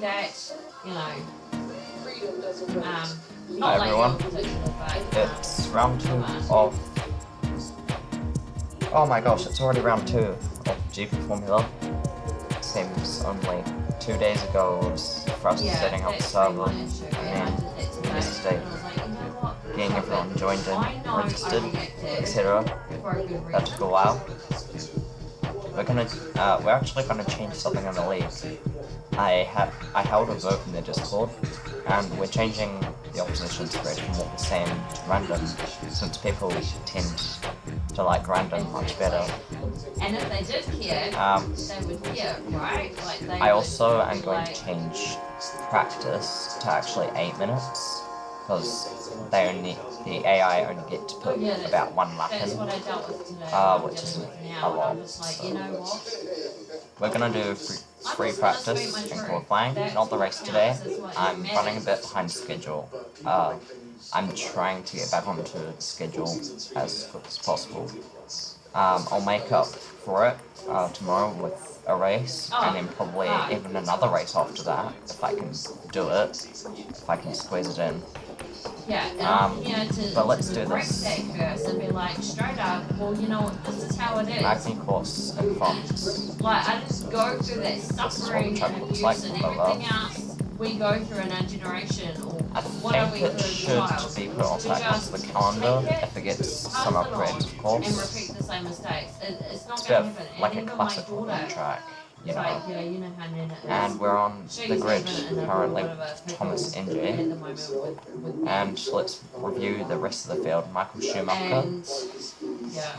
that, you know, Hi everyone, it's round 2 of... Oh my gosh, it's already round 2 of GP4MULA. Seems only 2 days ago was for us setting up the server, and then yesterday getting everyone joined in, registered, etc. That took a while. We're actually gonna change something in the league. I held a vote in the Discord, and we're changing the opposition spread from what we're saying to random, since people tend to like random much better. And if they did care, they would care, right? I also am going to change practice to actually 8 minutes, because the AI only get to put about 1 lap in, which isn't a lot. So we're gonna do free practice and qualifying, not the race today. I'm running a bit behind schedule. I'm trying to get back onto the schedule as quick as possible. I'll make up for it tomorrow with a race, and then probably even another race after that, if I can do it, if I can squeeze it in. But let's do this. And be like, straight up, well, you know, this is how it is. Magny Cours in France. Like, I just go through that suffering and abuse and everything else we go through in our generation, or I think it should be put onto the calendar if it gets some upgrades, of course. And repeat the same mistakes. It's not It's a going to bit happen. like a classic track, you know. How Nana is. And we're on the grid currently, Thomas at NJ. the moment with And let's review the rest of the field. Michael Schumacher, and,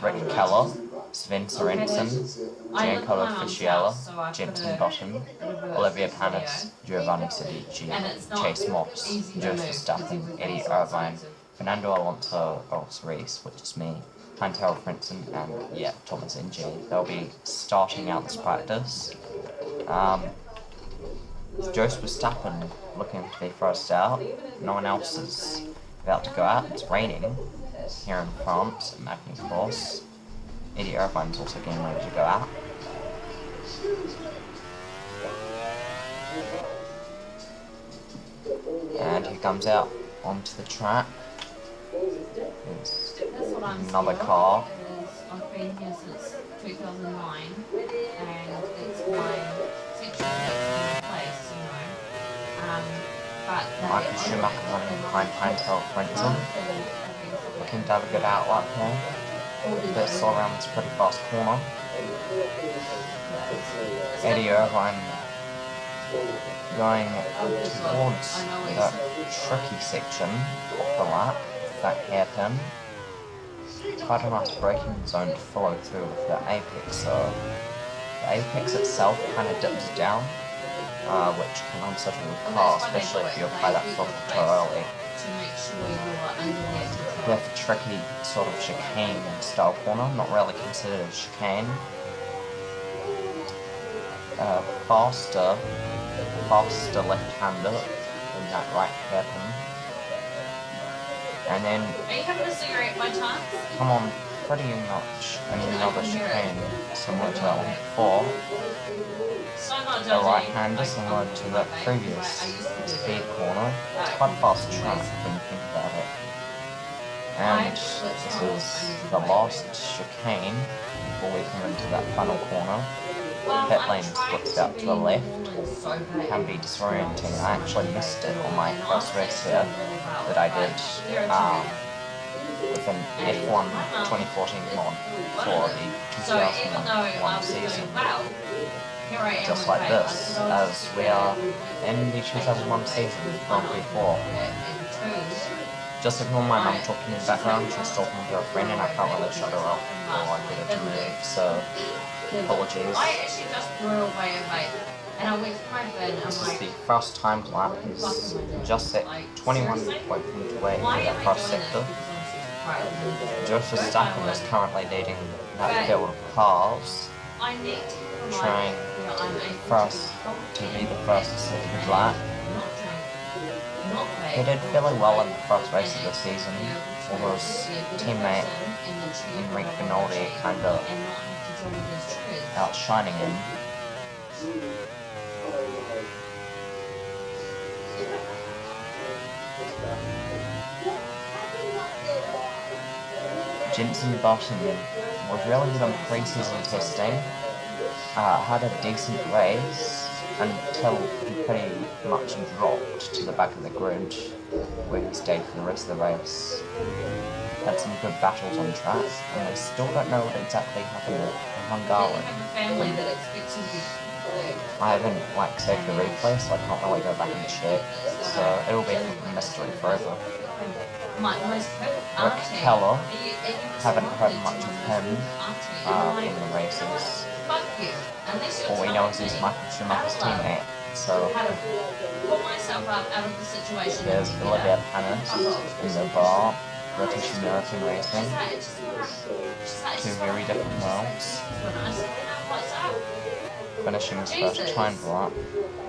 Rick Keller, Sven Sorensen, Giancarlo Fischiella, Jensen Button, Olivia Panis, Giovanni Sidici, Chase Moss, Joe Verstappen, Eddie Irvine, Fernando Alonso, Rolls Reese, which is me, Hunter Frentzen, and Thomas NJ. They'll be starting out this practice. Joe Verstappen looking to be first out. No one else is about to go out. It's raining here in France at Magny Cours. Eddie Irvine's also getting ready to go out. And he comes out onto the track. There's another car. I've been here since 2009, and it's my sexual place, you know. But Michael Schumacher running behind Hunter Frentzen. Looking to have a good outlap here. This slow around this pretty fast corner. Eddie Irvine going towards the tricky section of the lap, that hairpin. Quite a nice braking zone to follow through with the apex, so the apex itself kind of dips down, which can unsettle the car, especially if you apply that throttle too early. We have a tricky sort of chicane style corner, not really considered a chicane. Faster left-hander than that right hairpin. And then are you having a cigarette by chance? come on pretty much another chicane similar to that one before. The right-hander similar to that previous speed corner. It's quite a fast track when you think about it. And this is the last chicane before we come into that final corner. Pit lane flips out to the left. Can be disorienting. I actually missed it on my first race here that I did with an F1 2014 mod for the 2001 season. Just like this, as we are in the 2001 season, Grand Prix 4. Just ignore my mum talking in the background. She's talking to her friend and I can't really shut her up or I get her to move, so apologies. I actually just threw away a vape, and I went to my bin. This is the first time lap. He's just set 21 point away for that first sector. Joe Verstappen is currently leading that field of cars, trying first to be the first to set his lap. He did fairly well in the first race of the season, although his teammate Enrique Benoldi kind of outshining him. Jensen Button was really good on pre-season testing, had a decent race until he pretty much dropped to the back of the grid, where he stayed for the rest of the race. Had some good battles on track, and we still don't know what exactly happened in Hungary. I haven't saved the replay, so I can't really go back and check, so it'll be a mystery forever. Rick Keller, haven't heard much of him in the races. All we know is he's Michael Schumacher's teammate, so there's Olivia Panis in the bar, British American racing, two very different worlds. Finishing his first time lap.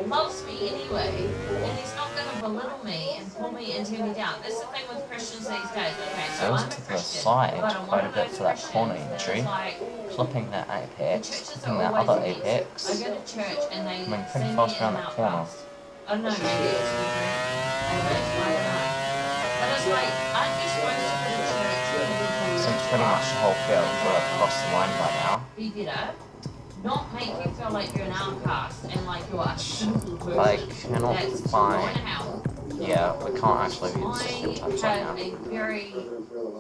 Loves me anyway, and he's not going to belittle me and pull me and tear me down. That's the thing with Christians these days. Okay, so Goes I'm a to the Christian, side but I'm quite one a of bit those for that Christians corner who's entry, like, clipping that apex, churches clipping are that always other a mess. apex. I go to church and they Coming pretty send me fast in around an that corner. outcast. I don't know, maybe it's different. Maybe it's, I don't know. But it's like, aren't you supposed to go to church Since pretty much the whole field will have crossed the line by now. be better? Not make you feel like you're an outcast and like you're a sinful person. I cannot that's find. going to hell. Yeah, we can't actually use stereotypes right have now. a very,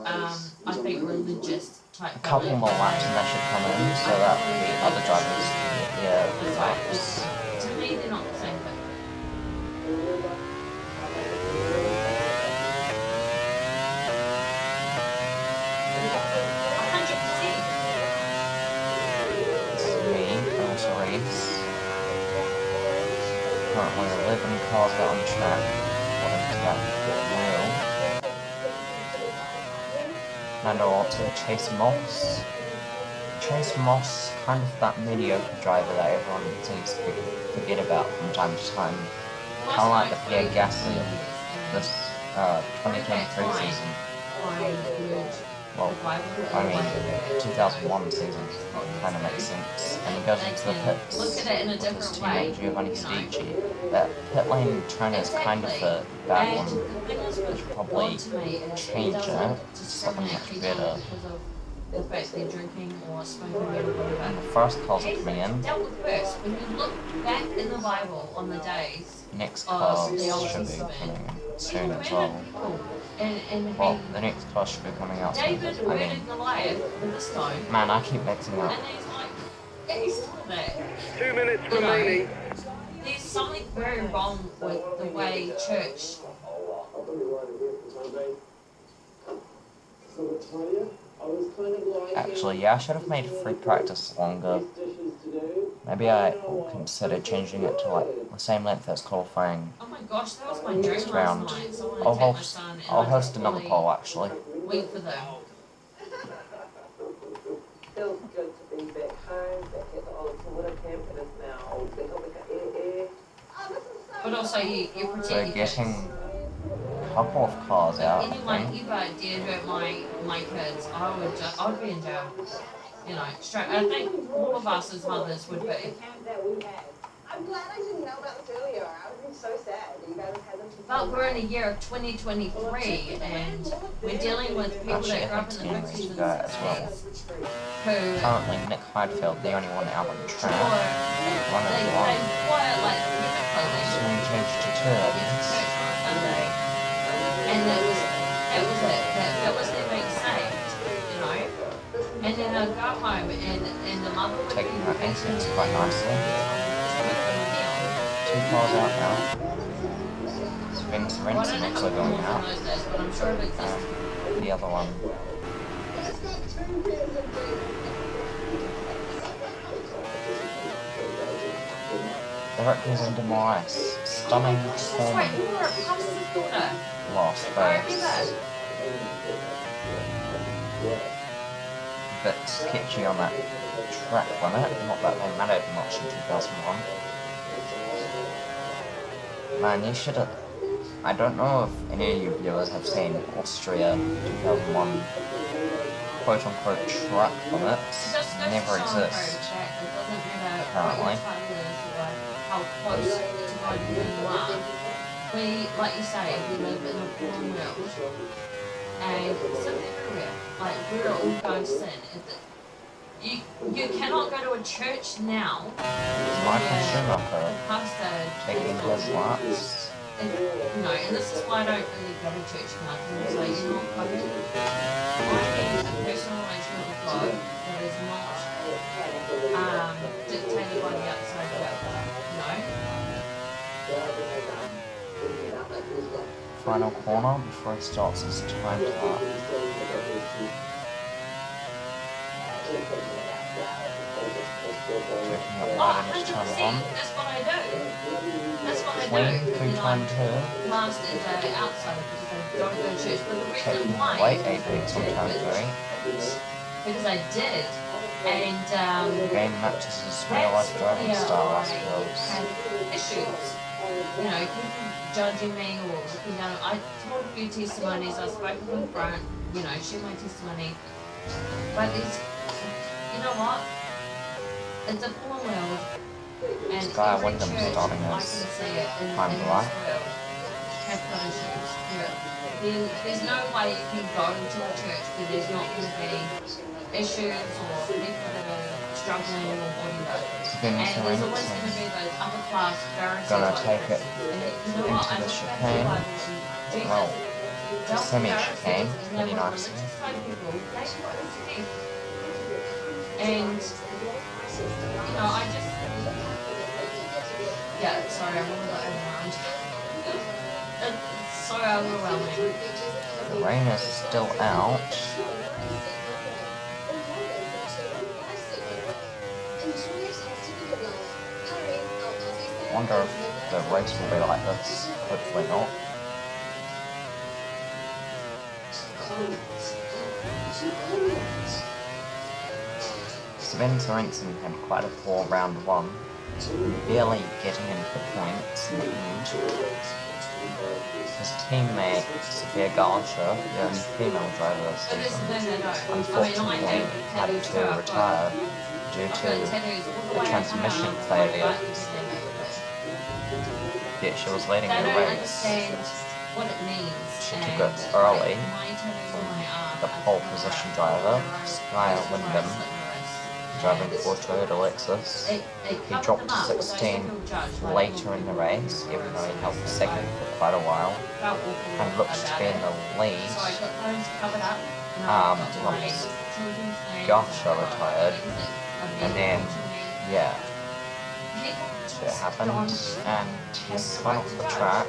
I think, religious type. A couple more laps and they should come in so that the other drivers can get their laps. To me, they're not the same thing. 100%. This is me, also race. Currently 11 cars out on track, according to that wheel. And also Chase Moss. Chase Moss, kind of that mediocre driver that everyone seems to forget about from time to time. Kind of like the Pierre Gasly of this 2023 season. Well, I mean, 2001 season kind of makes sense. And he goes into the pits Look at it in a with his different way. teammate Giovanni Stici. That pit lane turn is kind of a bad one. They should probably change it to something much better. The fact they're drinking or smoking or whatever. And the first cars are coming in. Dealt with worse. When you look back in the Bible on the days Next of cars the Old should be Testament, coming in soon as well. Well, the next car should be coming out soon. David I mean, murdered Goliath with a stone, man, I keep mixing up. and he's like, yeah, he's still there. 2 minutes You know, remaining. there's something very wrong with the way church. Actually, yeah, I should have made free practice longer. Maybe I will consider changing it to like the same length as qualifying. Oh my gosh, that was my dream Next round. last night. So I want to I'll take my host, son and I'll I host another really poll actually. wait for them. Feels good to be back home, back at the old Toyota camp. It is now back up with the air. But also you protect So your kids. getting a couple of cars out, I Anyone think. ever dared hurt my kids, I would be in jail. You know, straight. I think all of us as mothers would be. Camp that we had. I'm glad I didn't know about this earlier. I would be so sad that you guys had them. But we're in the year of 2023, and we're dealing with people Actually, that grew I up in think the 10 50s races and go as well. 60s, who Currently, Nick Heidfeld, the only one out on the or track. they wore like human clothing. Soon changed to Went to turbs. church on a Sunday, and that was it. That was their being saved, you know. And then I'd go home, and the mother would Taking be that beating incident quite nicely. them. 2 cars out now. Spence Well, I Renson don't know also how going it was out. in those days, but I'm sure it existed. The other one. Eric was into Morris. Stunning That's right, you performance. were a pastor's daughter. Lost I race. remember. Bit sketchy on that track limit. Not that they mattered much in 2001. Man, you should have. I don't know if any of you viewers have seen Austria 2001 quote unquote track limits. Just goes to Never show exist. that it doesn't matter Apparently. what your title is or how close to God you are. we, like you say, we live in a fallen world, and sin everywhere. Like, we're all going to sin. You cannot go to a church now. Michael Schumacher Pastor taking his laps. you know, and this is why I don't really go to church much. It's like, you're not going to. I need a personal arrangement with God that is not dictated by the outside world. You know? Final corner before he starts his time lap. Checking up right in his turn on. That's what I do. That's what I Clean do. through turn 2. Last is outside because I don't go to church. But the reason Taking why away is apex on turn 3. because I did. And Game matches his real life driving style, I suppose. had issues. You know, people judging me or looking down. I told a few testimonies. I spoke in front. You know, shared my testimony. But it's, you know what? It's a full world. And Guy every Wyndham church, starting I can his see it in time this life. world, have got issues. There's no way you can go to a church where there's not going to be issues or people that are struggling or whatever. And there's always going to be those upper class Pharisees. Gonna take it and you know what? I into the look back at the chicane. Bible and Jesus Well, dealt with semi-chicane, Pharisees and pretty they were nice. religious type people. They put us to death. And you know, I just sorry, I'm a little overwhelmed. It's so overwhelming. The rain is still out. Wonder if the race will be like this. Hopefully not. Sven Sorensen had quite a poor round 1, barely getting into the points in the end. His teammate, Sophia Galscher, the only female driver this season, unfortunately had to retire due to a transmission failure. Yet she was leading the race. What it means. She took it early from the pole position driver, Skyer Wyndham, driving for Toyota Lexus. He dropped to 16 later in the race, even though he held second for quite a while, and looked to be in the lead. Once Galscher retired, and then, yeah, shit happened, and he spun off the track,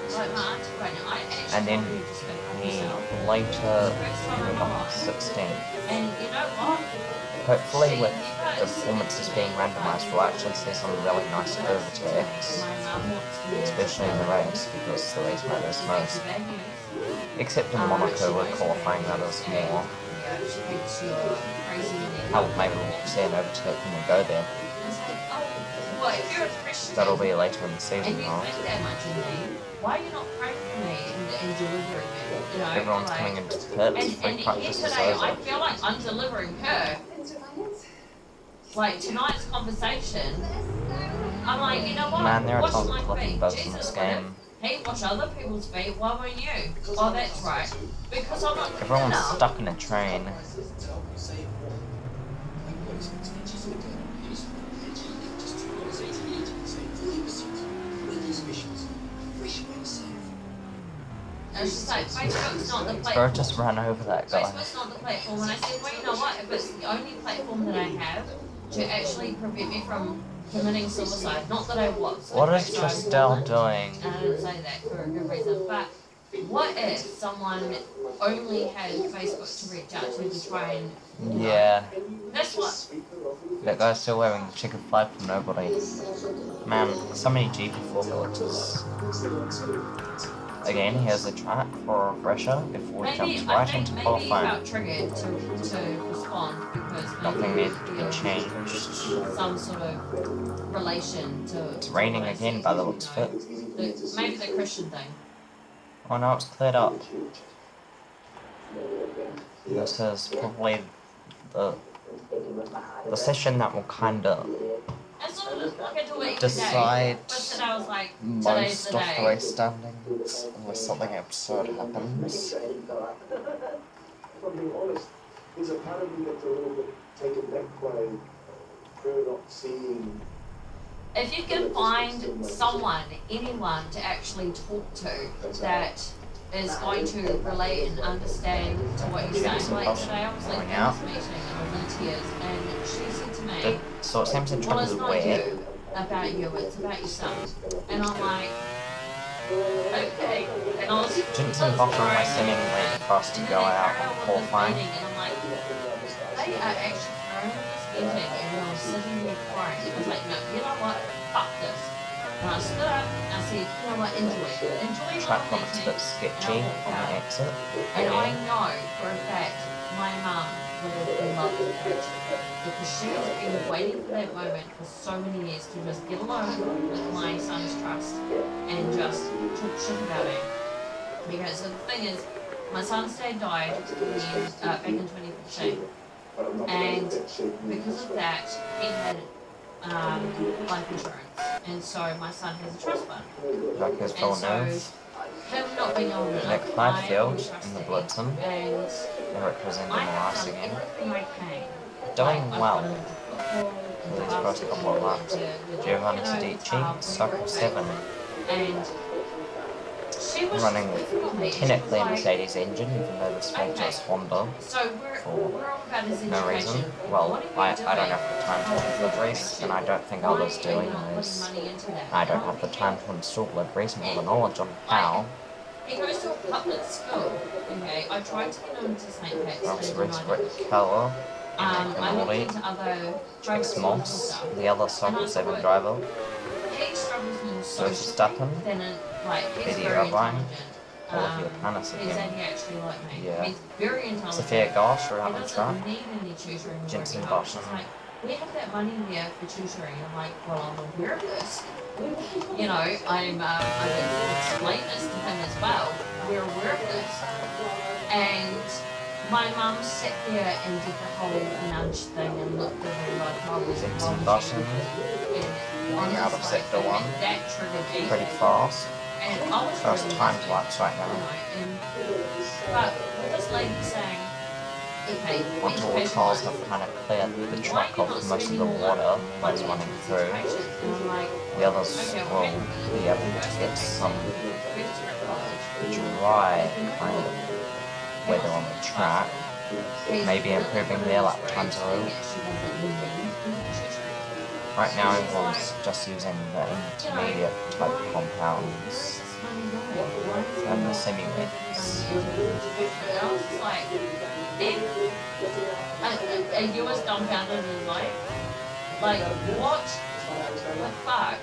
and then he later ended up 16th. Hopefully with the performances being randomised, we'll actually see some really nice curve attacks, especially in the race, because the race matters most. Except in Monaco, where qualifying matters more. Hell, maybe we'll see an overtake when we go there. That'll be later in the season, though. Why are you not praying for me and delivering me? You know, Everyone's like, coming into the pit, free practice is yesterday, I over. feel like I'm delivering her. Like tonight's conversation, I'm like, you know what? Man, there are Wash tons my of flipping feet. bugs in Jesus this wouldn't. game. He washed other people's feet. Why won't you? Oh, that's right. Because I'm not. Everyone's enough. stuck in a train. It's just like, Facebook's not the Bro, platform. just ran over that guy. Facebook's not the platform. And I said, well, you know what? If it's the only platform that I have to actually prevent me from committing suicide, not that I was. What is So I Tristel wasn't, doing? and I didn't say that for a good reason. But what if someone only had Facebook to reach out to try and... you know, Yeah, that's what... that guy's still wearing the checkered flag from nobody. Man, so many GP4MULA glitches. Again, here's a track for a refresher before he jumps right into maybe he qualifying. felt triggered to respond because Nothing maybe needs to be changed. some sort of relation to... It's raining again by the looks of it. Maybe the Christian thing. Oh no, it's cleared up. This is probably the session that will kinda And sort of like I do it every day. decide But today I was like, today's most the of day. the race standings unless something absurd happens. If I'm being honest, there's a part of me that's a little bit taken back by her not seeing. If you can find someone, anyone to actually talk to that is going to relate and understand to what you're saying. Like today I was like in this meeting and I was in tears and she said to me, So it seems the well, trip it's is not weird. you about you, it's about your son. And I'm like, okay. And I was Jensen Bottom was singing waiting for us to go out and qualifying. And I'm like, they are actually throwing this meeting and I was sitting there crying. I was like, no, you know what? Fuck this. And I stood up and I said, you know what, enjoy it. Enjoy Track the looks a meeting. bit sketchy on the exit. And I know for a fact my mum would have loved it because she has been waiting for that moment for so many years to just get along with my son's trust and just talk shit about him. Because the thing is, my son's dad died back in 2015, and because of that, he had life insurance, and so my son has a trust fund. Like his full nose. Him not being able to Nick Highfield in the Blitzen. and Representing I have Rice done again. everything I can. Doing I've well. gone into football, For these first couple of laps. Giovanni Tedici, Circle 7. and she was Running with technically a Mercedes engine, even though the sponsor is Honda. So we're all about his education. No reason. Well, What are I you don't doing? have the time to do liveries, and I don't think others do anyways. I don't have the time to install liveries nor the knowledge on how. He goes to a public school. Okay, I tried to get him to St. Pat's. Oxford's Rick Keller, I looked Morty, into other drug X schools and Moss, stuff. the other Circle 7 driver, He struggles more Sophie socially Stappen, than like he's Betty very Irvine, intelligent. Olivia Panis He's again, ADHD like me. Yeah. He's very intelligent. Sophia Gosh He around the track, doesn't need any tutoring. or Jensen anything. Bottom. She's like, we have that money there for tutoring. I'm like, well, I'm aware of this. You know, I'm explain this to him as well. We're aware of this. And my mum sat there and did the whole nudge thing and looked at me like I was Jensen Bottom, on out of sector 1, that triggered me. pretty fast. And I was First really time upset, laps right you now. know, but with this lady saying, okay, Once all the cars have kind of cleared the track of most of the water that's running through, the others will be able to get some dry kind of weather on the track, maybe improving their lap times a little. Right now everyone's just using the intermediate type compounds and the semi-wets. And you was dumbfounded and like, what the fuck?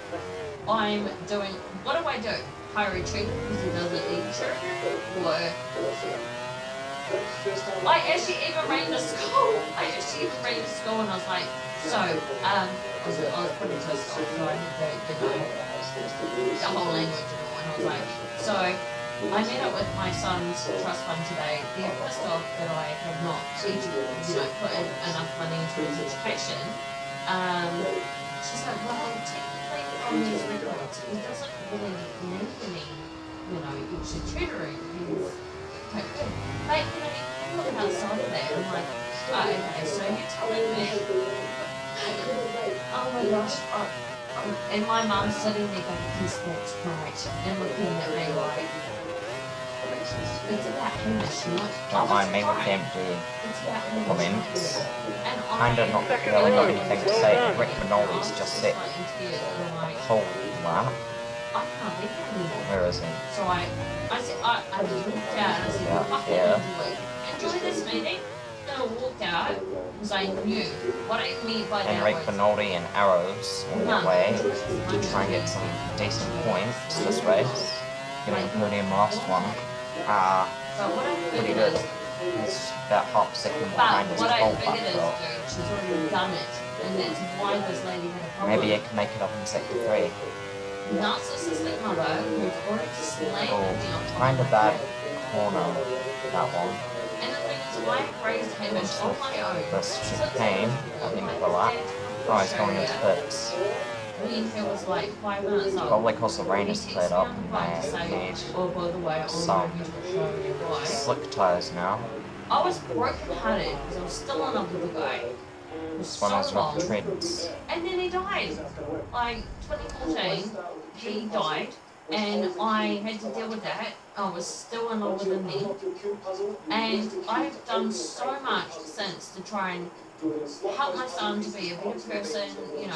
I'm doing, what do I do? Hire a tutor because he doesn't need tutor? Or I actually even ran to school. And I was like, so, I was pretty pissed off, so I had the whole language and all, and I was like, so, I met up with my son's trust fund today. They're pissed off that I have not, put in enough money into his education. She's like, well, technically from his records, he doesn't really need any, extra tutoring. He's quite good. But, you can look outside of that. I'm like, oh, okay, so you're telling me. Oh my gosh. And my mum's sitting there going, this looks great. And looking at me like, it's about him, not. Don't mind me with the empty It's about him. comments. And Kinda not really got anything to say. Rick Minoli's just set like in tears, and I'm like, a whole lap. I can't be here anymore. Where is he? So I said, I just walked out and I said, Yeah, fucking yeah. enjoy this meeting. Then I walked out because I knew what I meant by that Rick was, Minoli and Arrows on their way to try and get some decent points this race. Getting a podium last one. but what I Pretty figured good. is, He's about half a second but behind his what I pole figured is, backdrop. dude, she's already done it. And that's why this lady had a problem. Maybe it can make it up in sector 3. Narcissistic mother who's already slammed Oh, me on top kind of of my bad head. corner, that one. And the thing is, I raised him on my own. This chicane at the end of the lap. Oh, he's going into pits. When it was like 5 minutes up. Probably because the rain has cleared up and they need oh, by the way, some slick tyres now. I was broken hearted because I was still in love with the guy. It was When I was so long. with Trent. And then he died. Like 2014, he died. And I had to deal with that. I was still in love with him then. And I've done so much since to try and help my son to be a better person. You know,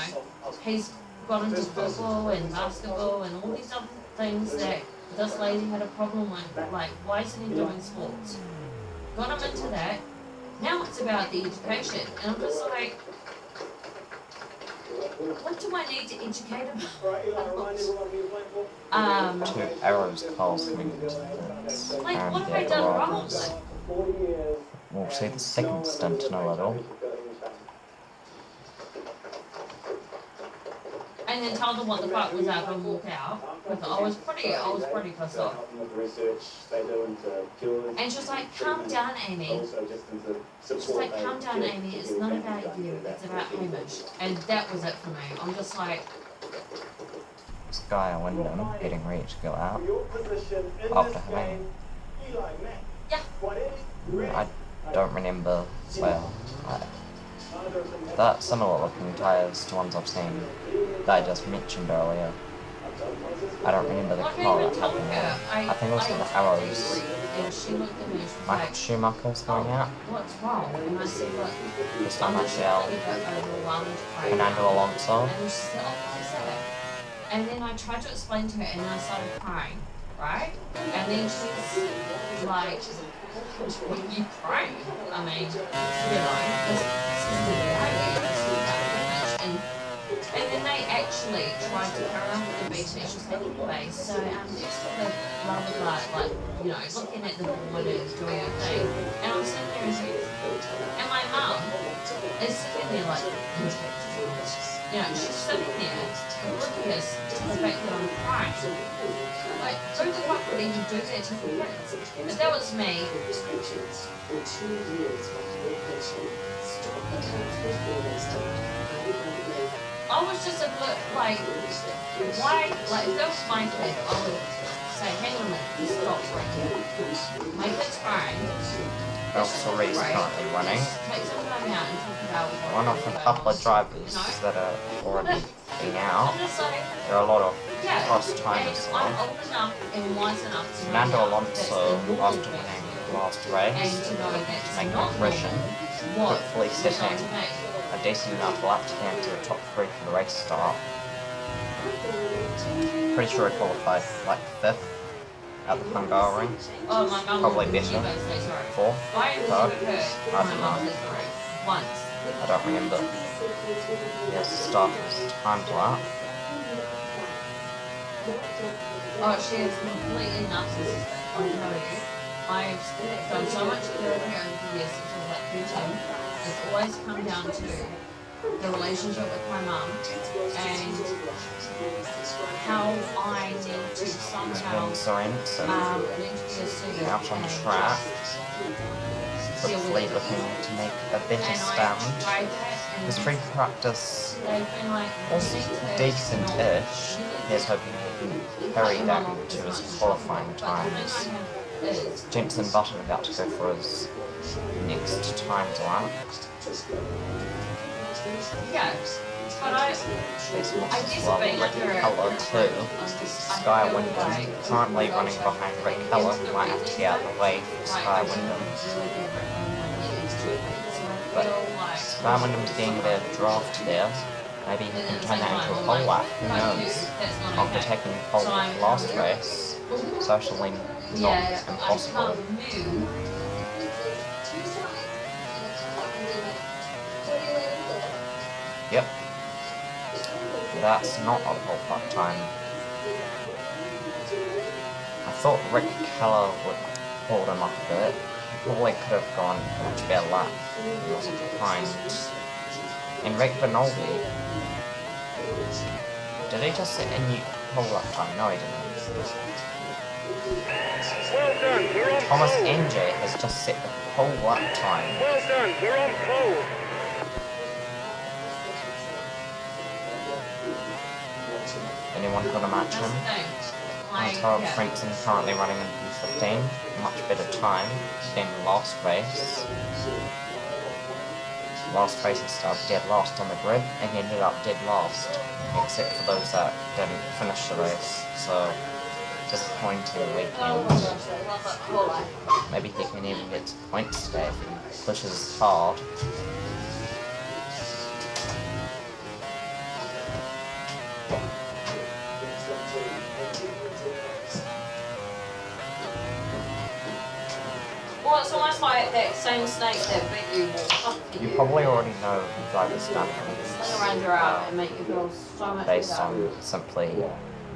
he's got into football and basketball and all these other things that this lady had a problem with. Like, why isn't he doing sports? Got him into that. Now it's about the education. And I'm just like, what do I need to educate him about? 2 arrows causing Like, and what have I their done wrong? arrivals. We'll see the second stint in a little. And then tell them what the fuck was up and walk out. Because I was pretty pissed off. And she was like, calm down, Amy. She's like, calm down, Amy. It's not about you. It's about Hamish. And that was it for me. I'm just like, This guy I went in, getting ready to go out. After having, yeah. I don't remember, well, that similar looking tyres to ones I've seen that I just mentioned earlier. I don't remember the colour. I think it was for the arrows. And she looked at me and she was Michael like, Schumacher's going out. what's wrong? And I said, look, Just I'm on just Martial. a little bit overwhelmed by Fernando Alonso. And she said, oh, why is that? And then I tried to explain to her and I started crying, right? And then she's like, what are you crying? I mean, you know, this is the reality. And then they actually tried to carry on with the meeting. She was like, anyway, so next to the blah blah blah, like, you know, looking at the board and doing her thing. And I'm sitting there and my mum is sitting there like, you know, she's sitting there oblivious to the fact that I'm crying. Like, who the fuck would even do that to the kids? But that was me. I was just a bit like, why, like, if that was my kid, I would say, hang on a minute, stop right here. My kid's crying. Valtteri's currently running. Take some time out and talk about One of a couple of drivers that are already been out. I'm just like, There are a lot of yeah, cross time and as I'm well. old enough and wise enough to know Fernando that Alonso, that's the after normal winning thing. the last And race, to know that it's making not impression, what hopefully was setting done to me. a decent enough lap to get into the top 3 for the race start. Pretty sure he qualified like 5th at the Hungaroring. Oh, my mum Probably would- better. she goes, "Hey, sorry." 4th, I have 3rd, never heard I my don't mum know. say sorry once. I don't remember. Yes, start his time lap. Oh, she is completely narcissistic. I tell you. I've done so much good over here over the years since I was like 13. It's always come down to the relationship with my mum and how I need to somehow Wins Sorrento. learn to be assertive Out on and track. deal Hopefully with it. looking to make a better And I stand. tried that and His free practice they've been like, was "You need to decent-ish. He's hoping he can carry that to his qualifying But the times. thing I have is, Jensen Button about to go for his next time lap. yeah, but I This guess well, being Rick under Keller too. Sky I feel Wyndham like currently running behind Rick Keller, who might have to get out of the way for Sky Wyndham. But Sky Wyndham's getting their draft there. Maybe he can turn that into a pole lap, who knows? After taking pole last race, socially not impossible. Yep. That's not a pole lap time. I thought Rick Keller would hold him up a bit. He probably could have gone a much better lap. He wasn't behind. And Rick Benoldi, did he just set a new pole lap time? No, he didn't. Well done, we're on Thomas pole. NJ has just set the pole lap time. Well done, we're on pole. one could imagine. That's the thing. Top Yeah. Frankson currently running in P15, much better time than last race. Last race he started dead last on the grid and he ended up dead last, except for those that didn't finish the race. So disappointing Oh my weekend. gosh, I love that whole life. Maybe he can even get to points today if he pushes hard. Well, it's almost like that same snake that bit you will fuck You probably already know who driver's done sling around your arm and make you feel so much based better. on simply, I'm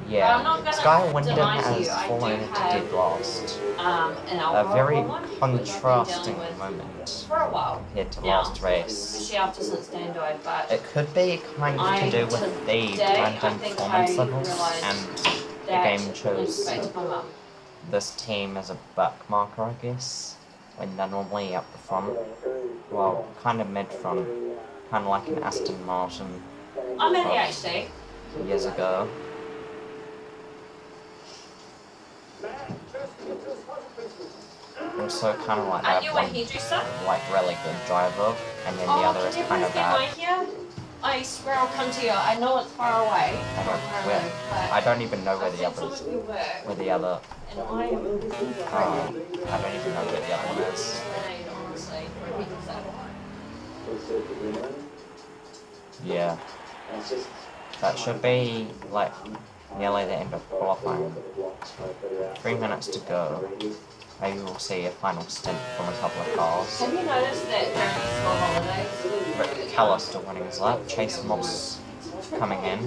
yeah. not gonna Sky Wyndham deny to you, has I fallen do into have, dead last. An A alcohol very problem, which I've been contrasting dealing with moment for a while compared to now, last race. especially after since Dan died, but It could be kind of to do with the today, I random think performance I levels, realised and the that game I need to chose speak to my mum. this team as a buck marker, I guess, when they're normally up the front. Well, kind of mid-front, kind of like an Aston Martin I'm in the HD. years ago. Also kind of like Are that you a one, hairdresser? like really good driver, and then the other is can you kind please of get my bad. hair? I swear I'll come to you. I know it's far away I from don't, where I where, live, but I don't even know where I've the seen other some is. of your work, Where the other, and I am afraid. I don't even know where the other one is. Afraid, honestly, for a hairdresser. Yeah. That should be like nearly the end of qualifying. 3 minutes to go. Maybe we'll see a final stint from a couple of cars. Have you noticed that during the school holidays, Rick Keller still winning his lap. Chase Moss coming in.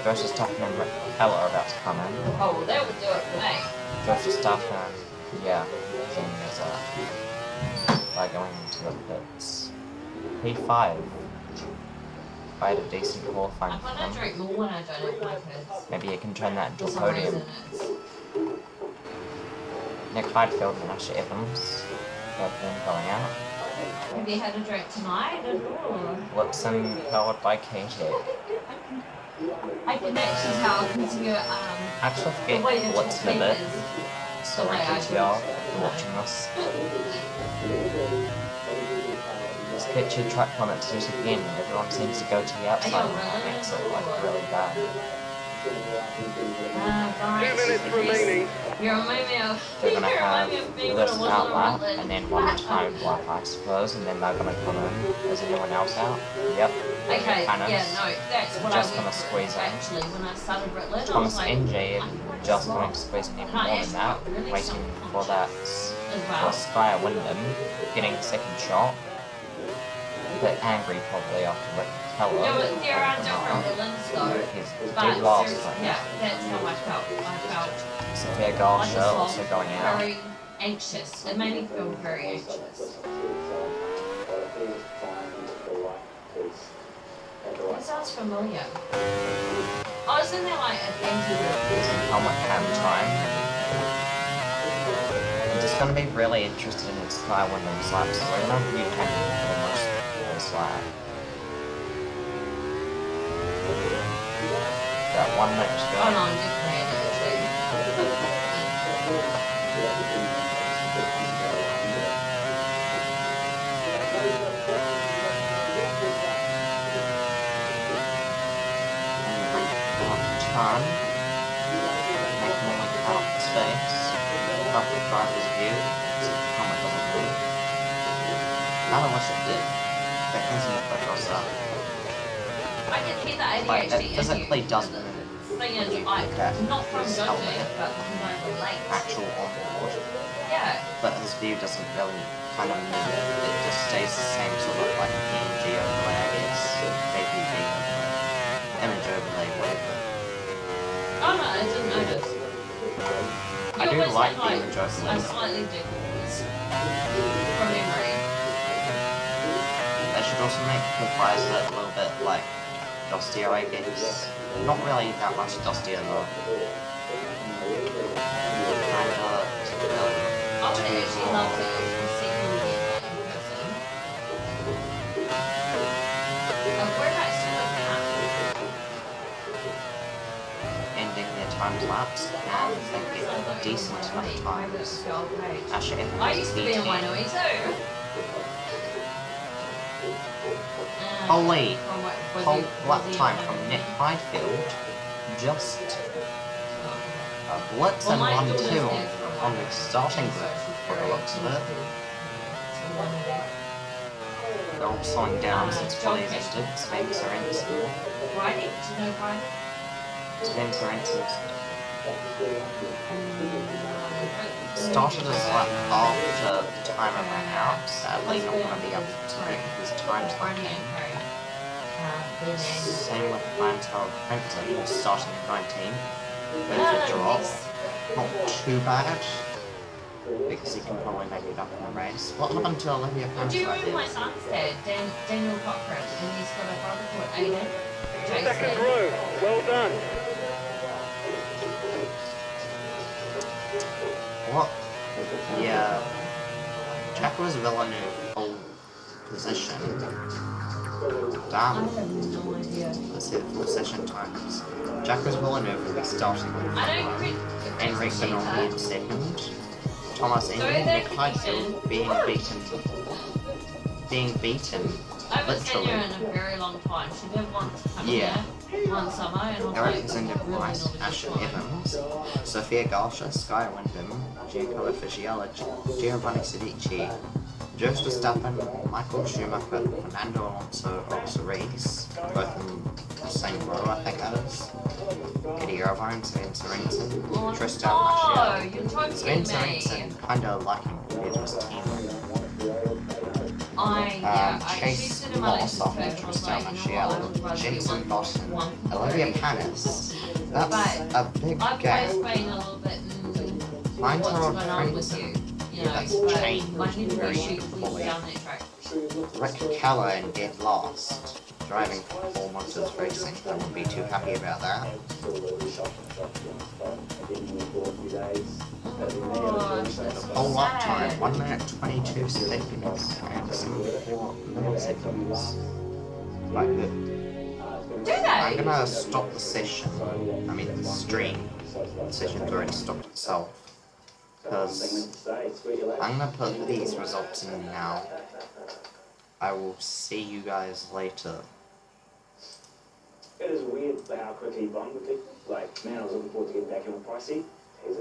Versus Verstappen and Rick Keller are about to come in. oh, well, that would do it for me. Versus Verstappen, yeah, seeing as by going into the pits. P5. If I had a decent qualifying I'm for gonna him, drink more when I don't have my kids. maybe he can turn that into For a some podium. reason, it's... Nick Heidfeld and Asher Evans, both of them going out. Have you had a drink tonight at all? Lipson powered by Katie. I can actually tell because you're, Actually, the forget way that Lipson a you bit. speak is the Sorry, way I GTR, do. for watching this. Sketchy track limits yet again. Everyone seems to go to the outside and that makes it like really bad. Guys, 2 minutes remaining. you remind me of... They're gonna you have remind me of me when I this was out on a lap Rutland. and then one time lap, I suppose, and then they're gonna come in. Is anyone else out? Yep. Okay, Hannah's yeah, no, that's what just I gonna went squeeze through, in. actually, when I started Rutland, I was Thomas like, NG I think I just lost. going to squeeze in even And I more than that, actually got really waiting for that as for well. Sky Wyndham getting a second shot. A bit angry probably after Rick Keller. There are different Rutlands though, He's but dead last seriously, right yeah, now. that's how I felt. I felt Sophia like Garsha a also going out. very anxious. It made me feel very anxious. That sounds familiar. Oh, isn't there like a anti Helmet cam time. I'm just going to be really interested in Sky Wyndham's laps. So we're going to view him for most of this lap. About 1 minute to go. Oh no, I'm just playing it actually. Turn. Making me count space. Up the driver's view. So the helmet doesn't move. Kind of wish it did. That doesn't look like us up. I can hear the Like, ADHD it in you. physically does The move. thing is, like, Okay. not from This judging, helmet. but from my relate. Actual on board. Yeah. But his view doesn't really kind of move. It just stays the same sort of like PNG overlay, I guess. JPG overlay. Image overlay, whatever. Oh no, I didn't notice. I do always like had, the image overlay. a slightly different from memory. They should also make the visor a little bit like dustier, I guess. Not really that much dustier though. Kinda really. I would actually love to see you again in person. Whereabouts do you live now? time lapse, and they get decent enough times. Actually, I used to be in one VT. too. Holy whole lap time from Nick Highfield, just a blitz and 1-2 on the starting grid, for the looks of it. They're all slowing down since Polly existed. Spain Sorensen. Riding? Do you know riding? Spain Sorensen started his lap after the timer ran out, sadly not going to be able to get his times back in. Same with Clientele Printer, he was starting at 19. Bit of a drop. Not too bad, because he can probably make it up in the race. What happened to Olivia Printer? Do you remember my son's dad, Daniel Cochran, and he's got a brother called Aiden? Second row, well done. What? Yeah. Jack was Villeneuve pole position. Damn. No idea. Let's see the full session times. Jack was Villeneuve will be starting with I don't think Enric Bernal in second. Thomas Indy, Nick Heidfeld being beaten. I haven't seen Literally. her in a very long time. She did once come Yeah. here, one summer, and I was Eric like, Zander Price, Asher Evans, Sophia Garsha, Sky Wyndham, Giancarlo Fisichella, Giovanni Sidici, Joe Verstappen, Michael Schumacher, Fernando Alonso, Ross Rees, both in the same row, I think that is. Eddie Irvine, Sven Sorensen, Tristan oh, Marshall. you're talking Sven to me. Sorensen kinda liking compared to his team. Chase Moss after Tristan Marshall, Jensen Boston, Olivia Panis. That's a big I've gap. always been a little bit, Mine's what's Harold going on with you? Prince. You know, That's but changed I need to very shoot quickly. down that track. Rick Callan dead last, driving for 4 Monsters Racing. I wouldn't be too happy about that. Whole lap time, 1 minute 22 seconds and some 4 milliseconds. Like that. Do I'm they? gonna stop the session. I mean the stream. The session's already stopped itself. Because I'm gonna put these results in now. I will see you guys later. It is weird how quickly he won with it. Like, man, I was looking forward to getting back in with Pricey.